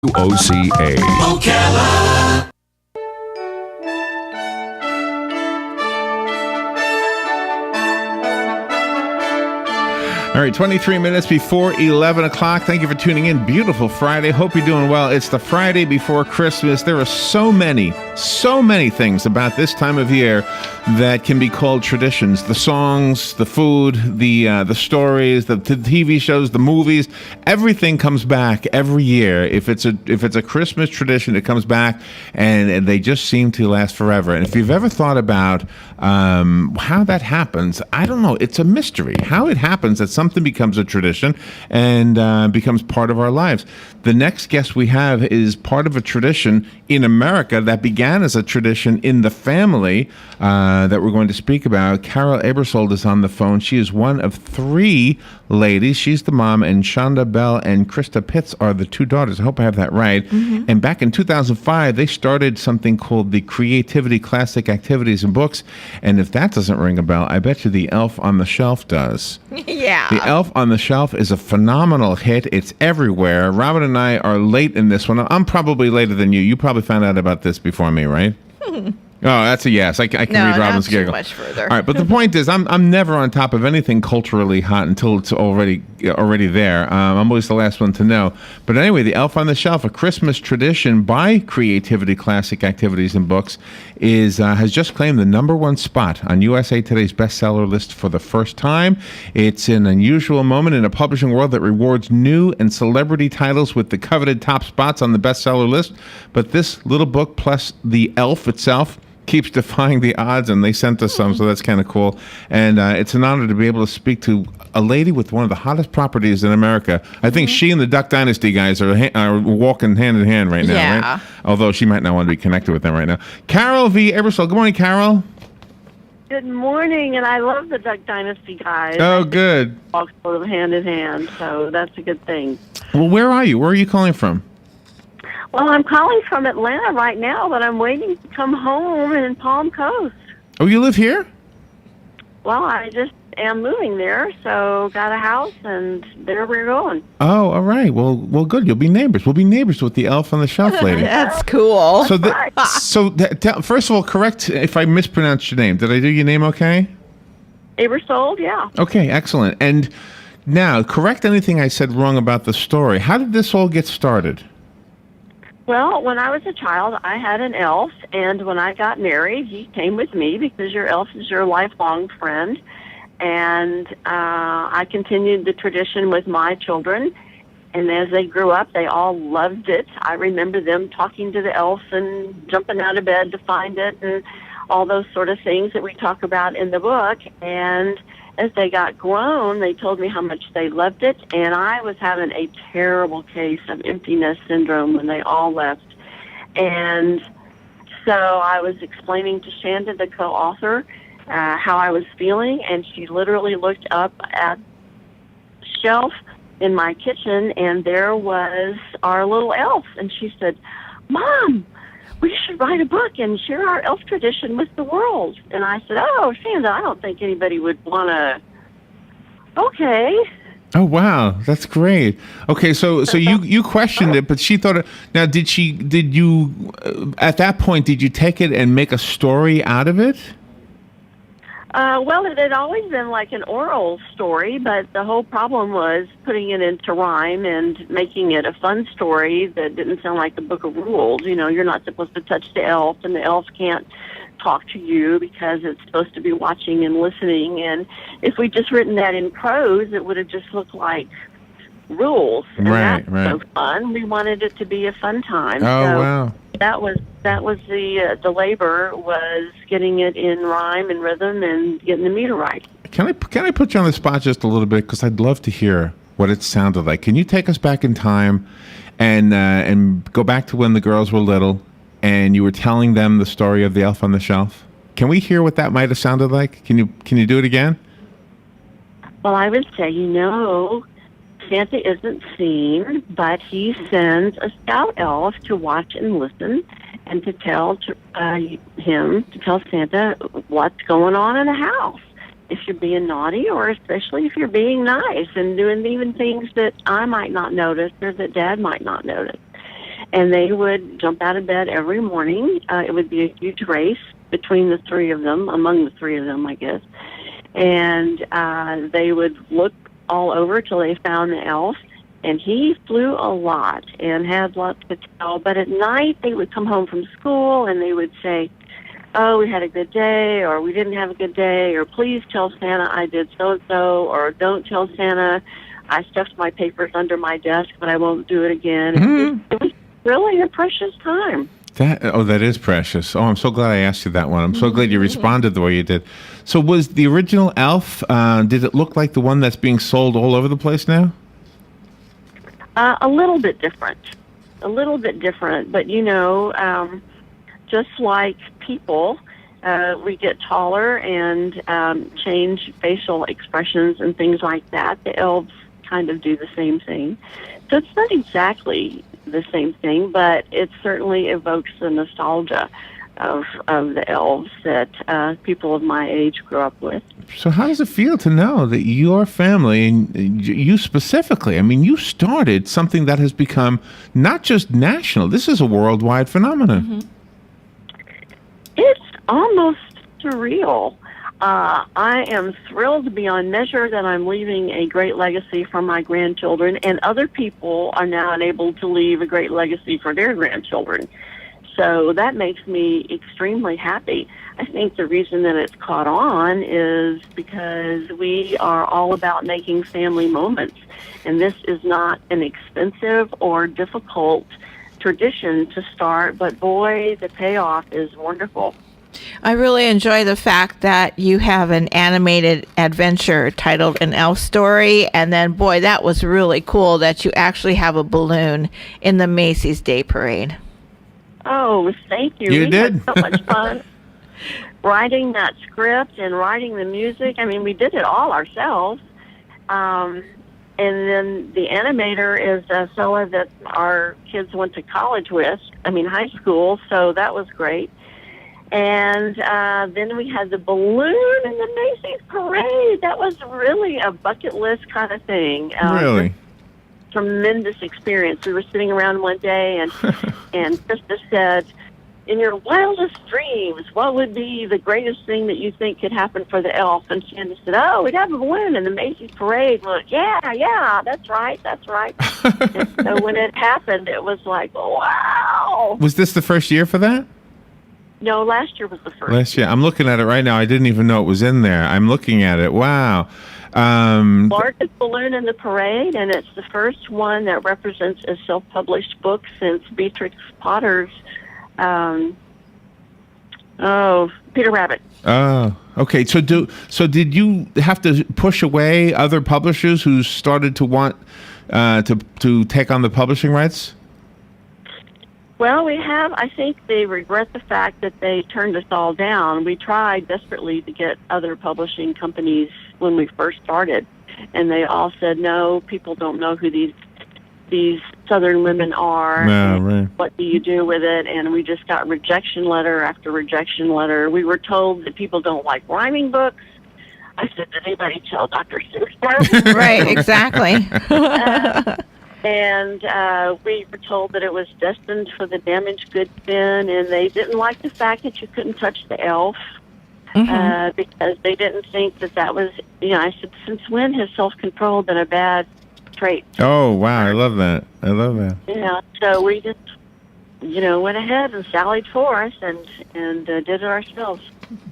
OCA. Ocala. All right, 23 minutes before 11 o'clock. Thank you for tuning in. Beautiful Friday. Hope you're doing well. It's the Friday before Christmas. There are so many things about this time of year that can be called traditions. The songs, the food, the stories, the TV shows, the movies. Everything comes back every year. If it's a Christmas tradition, it comes back, and they just seem to last forever. And if you've ever thought about how that happens, I don't know. It's a mystery how it happens that something becomes a tradition and becomes part of our lives. The next guest we have is part of a tradition in America that began as a tradition in the family that we're going to speak about. Carol Aebersold is on the phone. She is one of three ladies. She's the mom, and Shonda Bell and Krista Pitts are the two daughters. I hope I have that right. Mm-hmm. And back in 2005, they started something called the Creativity Classic Activities and Books. And if that doesn't ring a bell, I bet you the Elf on the Shelf does. Yeah. The Elf on the Shelf is a phenomenal hit. It's everywhere. Robin and I are late in this one. I'm probably later than you. You probably found out about this before me, right? Oh, that's a yes. I can read Robin's giggle. No, not too much further. All right, but the point is, I'm never on top of anything culturally hot until it's already there. I'm always the last one to know. But anyway, the Elf on the Shelf, a Christmas tradition by Creativity Classic Activities and Books, has just claimed the #1 spot on USA Today's bestseller list for the first time. It's an unusual moment in a publishing world that rewards new and celebrity titles with the coveted top spots on the bestseller list. But this little book, plus the Elf itself, keeps defying the odds, and they sent us some, so that's kind of cool. And it's an honor to be able to speak to a lady with one of the hottest properties in America. I think she and the Duck Dynasty guys are walking hand in hand right now, right? Although she might not want to be connected with them right now. Carol V. Aebersold. Good morning, Carol. Good morning, and I love the Duck Dynasty guys. Oh, good. Walk sort of hand in hand, so that's a good thing. Well, where are you? Where are you calling from? Well, I'm calling from Atlanta right now, but I'm waiting to come home in Palm Coast. Oh, you live here? Well, I just am moving there, so got a house, and there we're going. Oh, all right. Well, good. You'll be neighbors. We'll be neighbors with the Elf on the Shelf lady. That's cool. First of all, correct if I mispronounced your name. Did I do your name okay? Aebersold, yeah. Okay, excellent. And now, correct anything I said wrong about the story. How did this all get started? Well, when I was a child, I had an elf, and when I got married, he came with me because your elf is your lifelong friend. And I continued the tradition with my children, and as they grew up, they all loved it. I remember them talking to the elf and jumping out of bed to find it and all those sort of things that we talk about in the book. And as they got grown, they told me how much they loved it, and I was having a terrible case of emptiness syndrome when they all left. And so I was explaining to Shanda, the co-author, how I was feeling, and she literally looked up at the shelf in my kitchen, and there was our little elf, and she said, "Mom, we should write a book and share our elf tradition with the world." And I said, "Oh, Shanda, I don't think anybody would want to." Okay. Oh, wow. That's great. Okay, so you questioned it, but she thought it. Now, did you, at that point, did you take it and make a story out of it? Well, it had always been like an oral story, but the whole problem was putting it into rhyme and making it a fun story that didn't sound like a book of rules. You know, you're not supposed to touch the elf, and the elf can't talk to you because it's supposed to be watching and listening. And if we'd just written that in prose, it would have just looked like rules. And that's so fun. We wanted it to be a fun time. Oh, wow. That was the labor, was getting it in rhyme and rhythm and getting the meter right. Can I put you on the spot just a little bit, because I'd love to hear what it sounded like. Can you take us back in time and go back to when the girls were little and you were telling them the story of the Elf on the Shelf? Can we hear what that might have sounded like? Can you do it again? Well, I would say, Santa isn't seen, but he sends a scout elf to watch and listen, and to tell Santa what's going on in the house. If you're being naughty, or especially if you're being nice and doing even things that I might not notice or that Dad might not notice. And they would jump out of bed every morning. It would be a huge race between the three of them, among the three of them, I guess. And they would look all over till they found the elf. And he flew a lot and had lots to tell. But at night, they would come home from school and they would say, oh, we had a good day, or we didn't have a good day, or please tell Santa I did so-and-so, or don't tell Santa I stuffed my papers under my desk, but I won't do it again. It was really a precious time. That is precious. Oh, I'm so glad I asked you that one. I'm so glad you responded the way you did. So was the original elf, did it look like the one that's being sold all over the place now? A little bit different. But, just like people, we get taller and change facial expressions and things like that. The elves kind of do the same thing. So it's not exactly the same thing, but it certainly evokes the nostalgia of the elves that people of my age grew up with. So how does it feel to know that your family, and you specifically, I mean, you started something that has become not just national, this is a worldwide phenomenon. Mm-hmm. It's almost surreal. I am thrilled beyond measure that I'm leaving a great legacy for my grandchildren, and other people are now enabled to leave a great legacy for their grandchildren. So that makes me extremely happy. I think the reason that it's caught on is because we are all about making family moments, and this is not an expensive or difficult tradition to start, but boy, the payoff is wonderful. I really enjoy the fact that you have an animated adventure titled An Elf Story, and then, boy, that was really cool that you actually have a balloon in the Macy's Day Parade. Oh, thank you. You We did? had so much fun writing that script and writing the music. I mean, we did it all ourselves. And then the animator is a fella that our kids went to college with, high school, so that was great. And then we had the balloon in the Macy's parade. That was really a bucket list kind of thing. Really? Tremendous experience. We were sitting around one day, and Krista said, in your wildest dreams, what would be the greatest thing that you think could happen for the elf? And Candace said, oh, we'd have a balloon in the Macy's parade. Well, yeah, that's right. And so when it happened, it was like, wow. Was this the first year for that? No, last year was the first. Last year. I'm looking at it right now. I didn't even know it was in there. I'm looking at it. Wow. Largest balloon in the parade, and it's the first one that represents a self-published book since Beatrix Potter's Peter Rabbit. Oh, okay. So did you have to push away other publishers who started to want to take on the publishing rights? Well, I think they regret the fact that they turned us all down. We tried desperately to get other publishing companies when we first started, and they all said, no, people don't know who these Southern women are. No, right. What do you do with it? And we just got rejection letter after rejection letter. We were told that people don't like rhyming books. I said, did anybody tell Dr. Seuss that? Right, exactly. And we were told that it was destined for the damaged goods bin, and they didn't like the fact that you couldn't touch the elf because they didn't think that was, I said, since when has self-control been a bad trait? Oh, wow. I love that. Yeah, so we just, went ahead and sallied forth and did it ourselves.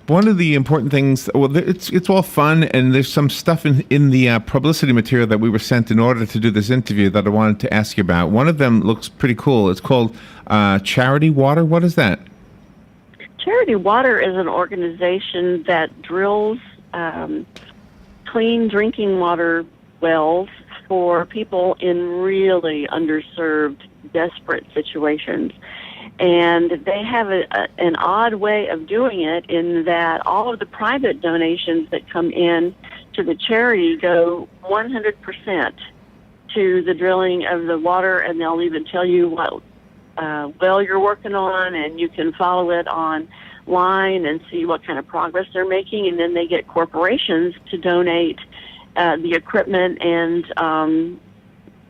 One of the important things, well, it's all fun, and there's some stuff in the publicity material that we were sent in order to do this interview that I wanted to ask you about. One of them looks pretty cool. It's called Charity Water. What is that? Charity Water is an organization that drills clean drinking water wells for people in really underserved, desperate situations. And they have an odd way of doing it in that all of the private donations that come in to the charity go 100% to the drilling of the water, and they'll even tell you what well you're working on, and you can follow it online and see what kind of progress they're making. And then they get corporations to donate the equipment and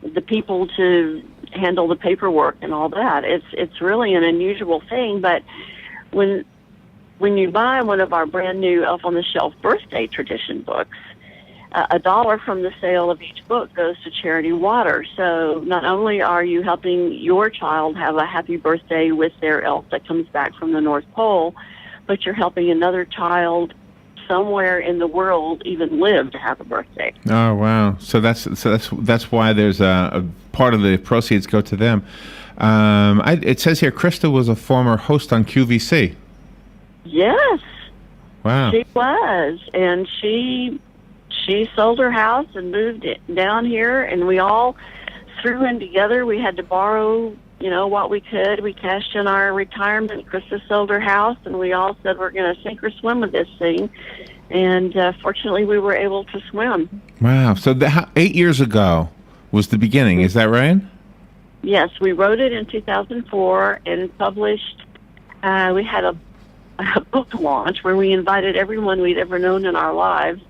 the people to handle the paperwork and all that. It's really an unusual thing, but when you buy one of our brand new Elf on the Shelf birthday tradition books, $1 from the sale of each book goes to Charity Water. So not only are you helping your child have a happy birthday with their elf that comes back from the North Pole, but you're helping another child somewhere in the world even live to have a birthday. Oh wow! So that's why there's a part of the proceeds go to them. It says here Krista was a former host on QVC. Yes. Wow. She was, and she sold her house and moved down here, and we all threw in together. We had to borrow, what we could. We cashed in our retirement. Krista sold her house, and we all said we're going to sink or swim with this thing. And fortunately, we were able to swim. Wow. So 8 years ago was the beginning. Is that right? Yes, we wrote it in 2004 and published. We had a book launch where we invited everyone we'd ever known in our lives,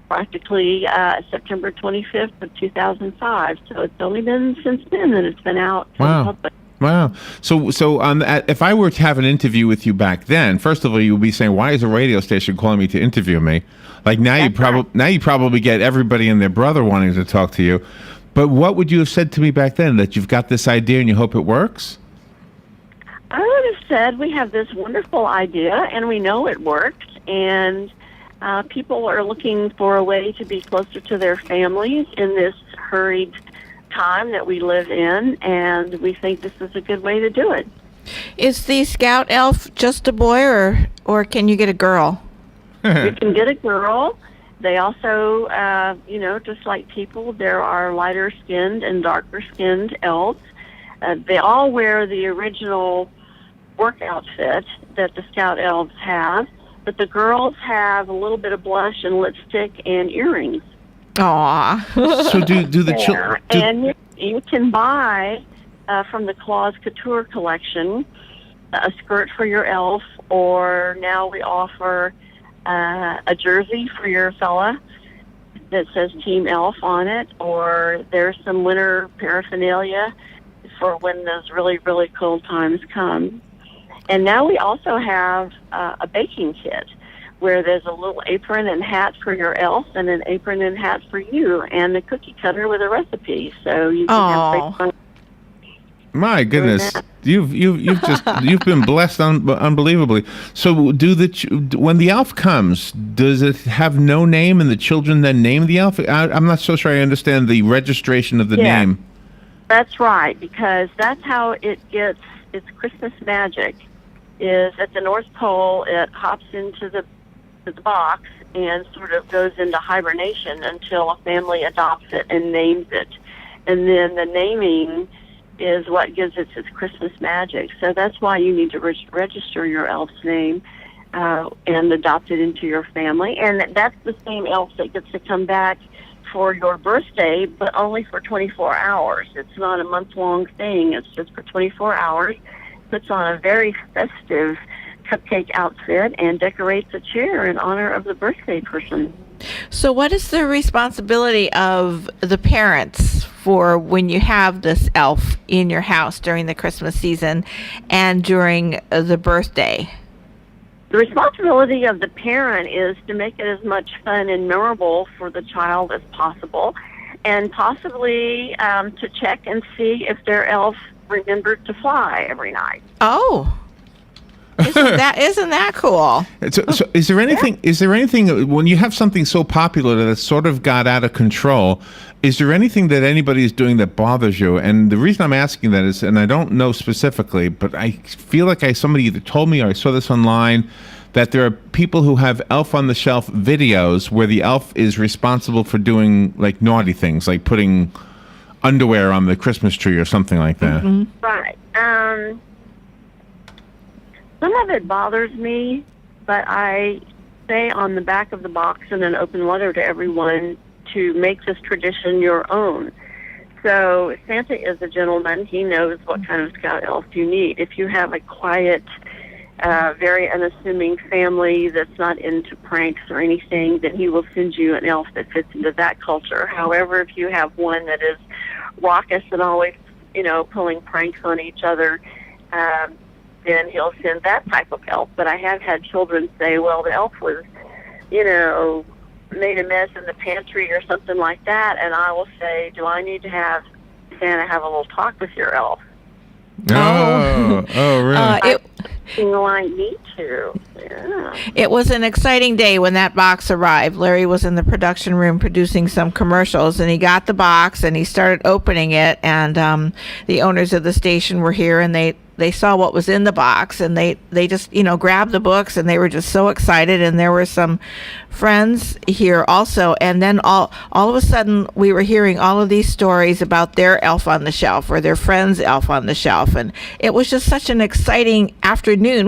practically September 25th of 2005. So it's only been since then that it's been out. Wow. Wow. So if I were to have an interview with you back then, first of all, you would be saying, why is a radio station calling me to interview me? Like now you probably get everybody and their brother wanting to talk to you. But what would you have said to me back then, that you've got this idea and you hope it works? I would have said we have this wonderful idea and we know it works, and people are looking for a way to be closer to their families in this hurried time that we live in, and we think this is a good way to do it. Is the Scout Elf just a boy, or can you get a girl? You can get a girl. They also, just like people, there are lighter-skinned and darker-skinned elves. They all wear the original work outfit that the Scout Elves have, but the girls have a little bit of blush and lipstick and earrings. Aww. So do the children... And you can buy from the Claus Couture collection a skirt for your elf, or now we offer a jersey for your fella that says Team Elf on it, or there's some winter paraphernalia for when those really, really cold times come. And now we also have a baking kit where there's a little apron and hat for your elf and an apron and hat for you, and a cookie cutter with a recipe. So you can have great fun. My goodness, you've been blessed unbelievably. So when the elf comes, does it have no name, and the children then name the elf? I'm not so sure I understand the registration of the name. That's right, because that's how it gets its Christmas magic. Is at the North Pole, it hops into the box and sort of goes into hibernation until a family adopts it and names it. And then the naming is what gives it its Christmas magic. So that's why you need to register your elf's name and adopt it into your family. And that's the same elf that gets to come back for your birthday, but only for 24 hours. It's not a month-long thing. It's just for 24 hours. Puts on a very festive cupcake outfit and decorates a chair in honor of the birthday person. So what is the responsibility of the parents for when you have this elf in your house during the Christmas season and during the birthday? The responsibility of the parent is to make it as much fun and memorable for the child as possible, and possibly to check and see if their elf remembered to fly every night. Oh, isn't that cool? So is there anything when you have something so popular that it's sort of got out of control? Is there anything that anybody is doing that bothers you? And the reason I'm asking that is, and I don't know specifically, but I feel like somebody either told me or I saw this online, that there are people who have Elf on the Shelf videos where the elf is responsible for doing like naughty things, like putting underwear on the Christmas tree or something like that. Mm-hmm. Right. Some of it bothers me, but I say on the back of the box in an open letter to everyone to make this tradition your own. So Santa is a gentleman. He knows what kind of Scout elf you need. If you have a quiet, very unassuming family that's not into pranks or anything, then he will send you an elf that fits into that culture. However, if you have one that is raucous and always pulling pranks on each other, then he'll send that type of elf. But I have had children say, well, the elf was, made a mess in the pantry or something like that, and I will say, do I need to have Santa have a little talk with your elf? Really? I need to. Yeah. It was an exciting day when that box arrived. Larry was in the production room producing some commercials, and he got the box and he started opening it, and the owners of the station were here, and they saw what was in the box, and they just grabbed the books, and they were just so excited. And there were some friends here also, and then all of a sudden we were hearing all of these stories about their elf on the shelf or their friend's elf on the shelf, and it was just such an exciting afternoon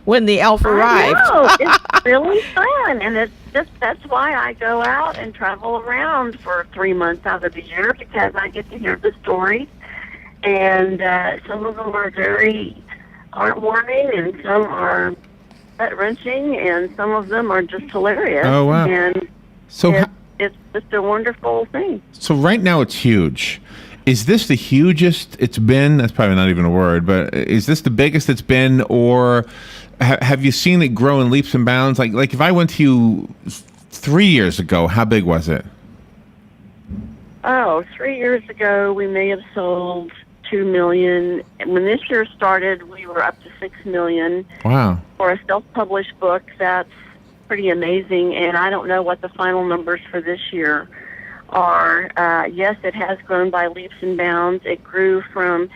when the elf arrived. I know. It's really fun, and that's why I go out and travel around for 3 months out of the year, because I get to hear the stories. And some of them are very heartwarming, and some are gut-wrenching, and some of them are just hilarious. Oh, wow. And So it's just a wonderful thing. So right now it's huge. Is this the hugest it's been? That's probably not even a word, but is this the biggest it's been, or have you seen it grow in leaps and bounds? Like if I went to you 3 years ago, how big was it? Oh, 3 years ago, we may have sold 2 million. And when this year started, we were up to 6 million. Wow. For a self-published book, that's pretty amazing. And I don't know what the final numbers for this year are. Yes, it has grown by leaps and bounds. It grew from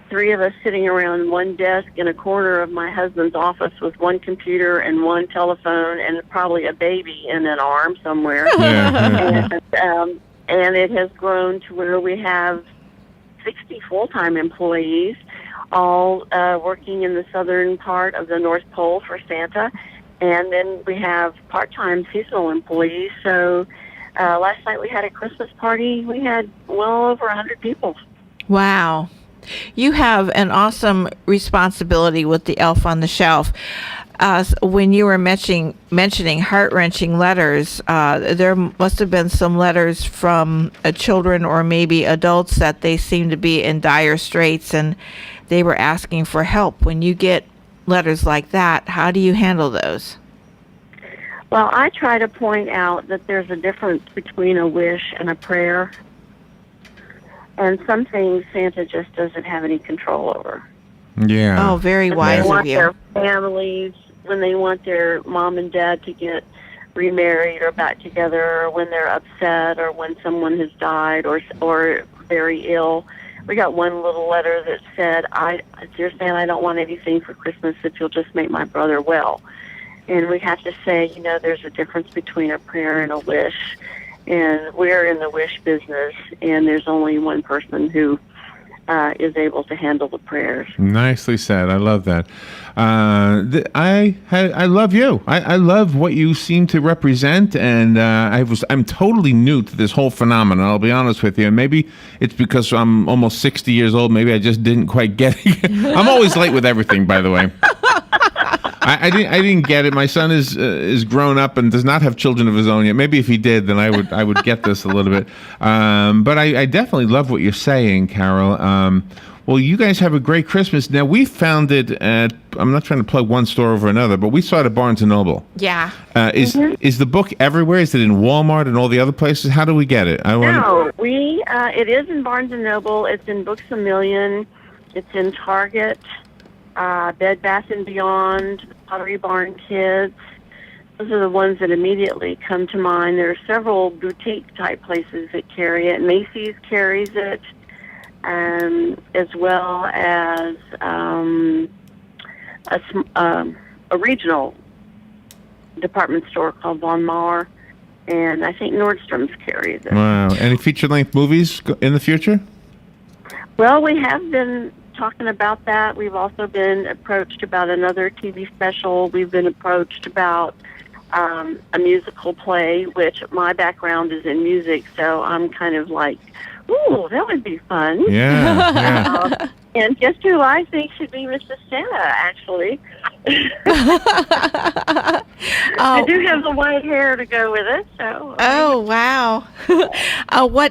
3 of us sitting around one desk in a corner of my husband's office with one computer and one telephone and probably a baby in an arm somewhere. Yeah. And it has grown to where we have 60 full-time employees, all working in the southern part of the North Pole for Santa. And then we have part-time seasonal employees. So last night we had a Christmas party. We had well over 100 people. Wow. You have an awesome responsibility with the Elf on the Shelf. When you were mentioning heart-wrenching letters, there must have been some letters from children or maybe adults that they seem to be in dire straits and they were asking for help. When you get letters like that, how do you handle those? Well, I try to point out that there's a difference between a wish and a prayer. And some things Santa just doesn't have any control over. Yeah. Oh, very When wise they want of you. their families, when they want their mom and dad to get remarried or back together, or when they're upset, or when someone has died or very ill. We got one little letter that said, "Dear Santa, I don't want anything for Christmas if you'll just make my brother well." And we have to say, there's a difference between a prayer and a wish. And we're in the wish business, and there's only one person who is able to handle the prayers. Nicely said. I love that. I love you. I love what you seem to represent, and I'm totally new to this whole phenomenon. I'll be honest with you, and maybe it's because I'm almost 60 years old. Maybe I just didn't quite get it. I'm always late with everything, by the way. I didn't get it. My son is grown up and does not have children of his own yet. Maybe if he did, then I would get this a little bit. But I definitely love what you're saying, Carol. Well, you guys have a great Christmas. Now, we found it at, I'm not trying to plug one store over another, but we saw it at Barnes & Noble. Yeah. Is the book everywhere? Is it in Walmart and all the other places? How do we get it? No, it is in Barnes & Noble. It's in Books A Million. It's in Target, Bed Bath & Beyond, Pottery Barn Kids. Those are the ones that immediately come to mind. There are several boutique-type places that carry it. Macy's carries it, as well as a regional department store called Von Maur, and I think Nordstrom's carries it. Wow. Any feature-length movies in the future? Well, we have been talking about that. We've also been approached about another TV special. We've been approached about a musical play, which my background is in music, so I'm kind of like, ooh, that would be fun. Yeah. And guess who I think should be Mr. Santa, actually? I do have the white hair to go with it, so. Oh, wow.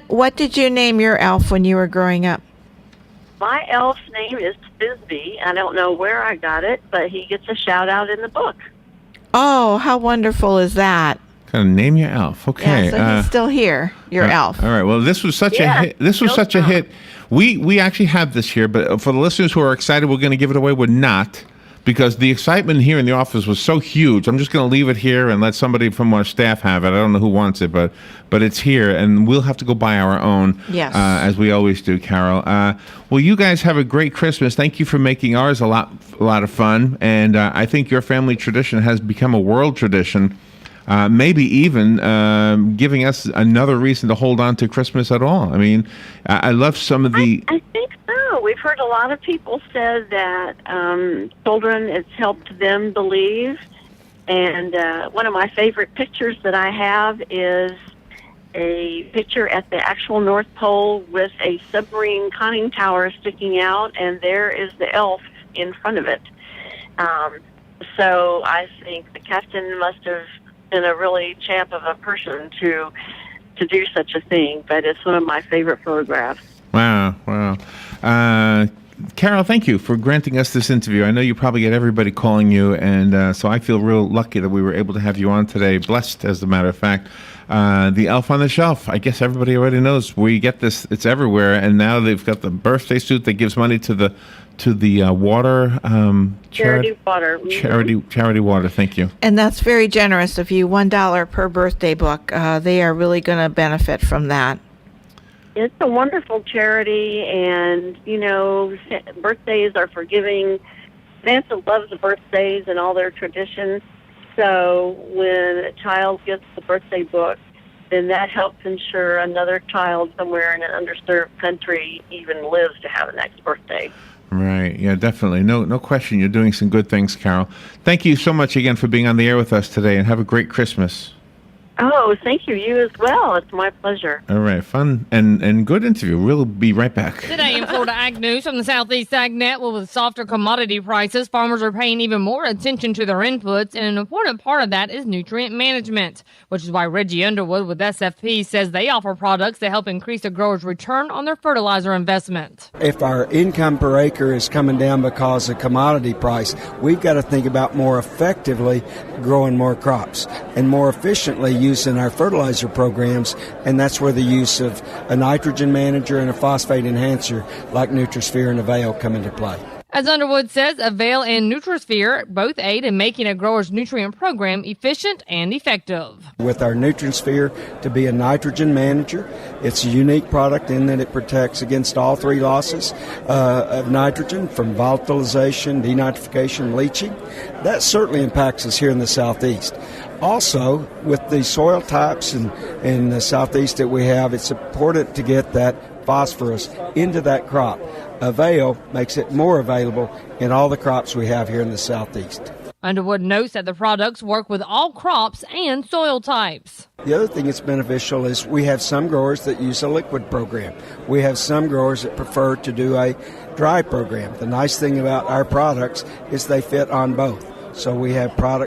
What did you name your elf when you were growing up? My elf's name is Bisbee. I don't know where I got it, but he gets a shout out in the book. Oh, how wonderful is that? Kind of name your elf. Okay. Yeah, so he's still here, your elf. All right. Well, this was such a hit. This was such a hit. We actually have this here, but for the listeners who are excited, we're going to give it away. We're not, because the excitement here in the office was so huge. I'm just going to leave it here and let somebody from our staff have it. I don't know who wants it, but it's here, and we'll have to go buy our own. Yes. As we always do, Carol. Well, you guys have a great Christmas. Thank you for making ours a lot of fun, and I think your family tradition has become a world tradition. Maybe even giving us another reason to hold on to Christmas at all. I mean, I love some of the... I think so. We've heard a lot of people say that children, it's helped them believe. And one of my favorite pictures that I have is a picture at the actual North Pole with a submarine conning tower sticking out, and there is the elf in front of it. So I think the captain must have been a really champ of a person to do such a thing, but it's one of my favorite photographs. Wow. Carol, thank you for granting us this interview. I know you probably get everybody calling you, and so I feel real lucky that we were able to have you on today. Blessed, as a matter of fact. The Elf on the Shelf. I guess everybody already knows we get this. It's everywhere, and now they've got the birthday suit that gives money to the water Charity water. charity water. Thank you. And that's very generous of you. $1 per birthday book. They are really going to benefit from that. It's a wonderful charity, and, birthdays are for giving. Santa loves the birthdays and all their traditions. So when a child gets the birthday book, then that helps ensure another child somewhere in an underserved country even lives to have a next birthday. Right. Yeah, definitely. No question. You're doing some good things, Carol. Thank you so much again for being on the air with us today, and have a great Christmas. Oh, thank you. You as well. It's my pleasure. All right. Fun and good interview. We'll be right back. Today in Florida Ag News from the Southeast Ag Net, with softer commodity prices, farmers are paying even more attention to their inputs, and an important part of that is nutrient management, which is why Reggie Underwood with SFP says they offer products that help increase a grower's return on their fertilizer investment. If our income per acre is coming down because of commodity price, we've got to think about more effectively growing more crops and more efficiently using our fertilizer programs, and that's where the use of a nitrogen manager and a phosphate enhancer like Nutrisphere and Avail come into play. As Underwood says, Avail and Nutrisphere both aid in making a grower's nutrient program efficient and effective. With our Nutrisphere to be a nitrogen manager, it's a unique product in that it protects against all three losses of nitrogen, from volatilization, denitrification, leaching. That certainly impacts us here in the Southeast. Also, with the soil types in the Southeast that we have, it's important to get that phosphorus into that crop. Avail makes it more available in all the crops we have here in the Southeast. Underwood notes that the products work with all crops and soil types. The other thing that's beneficial is we have some growers that use a liquid program. We have some growers that prefer to do a dry program. The nice thing about our products is they fit on both. So we have products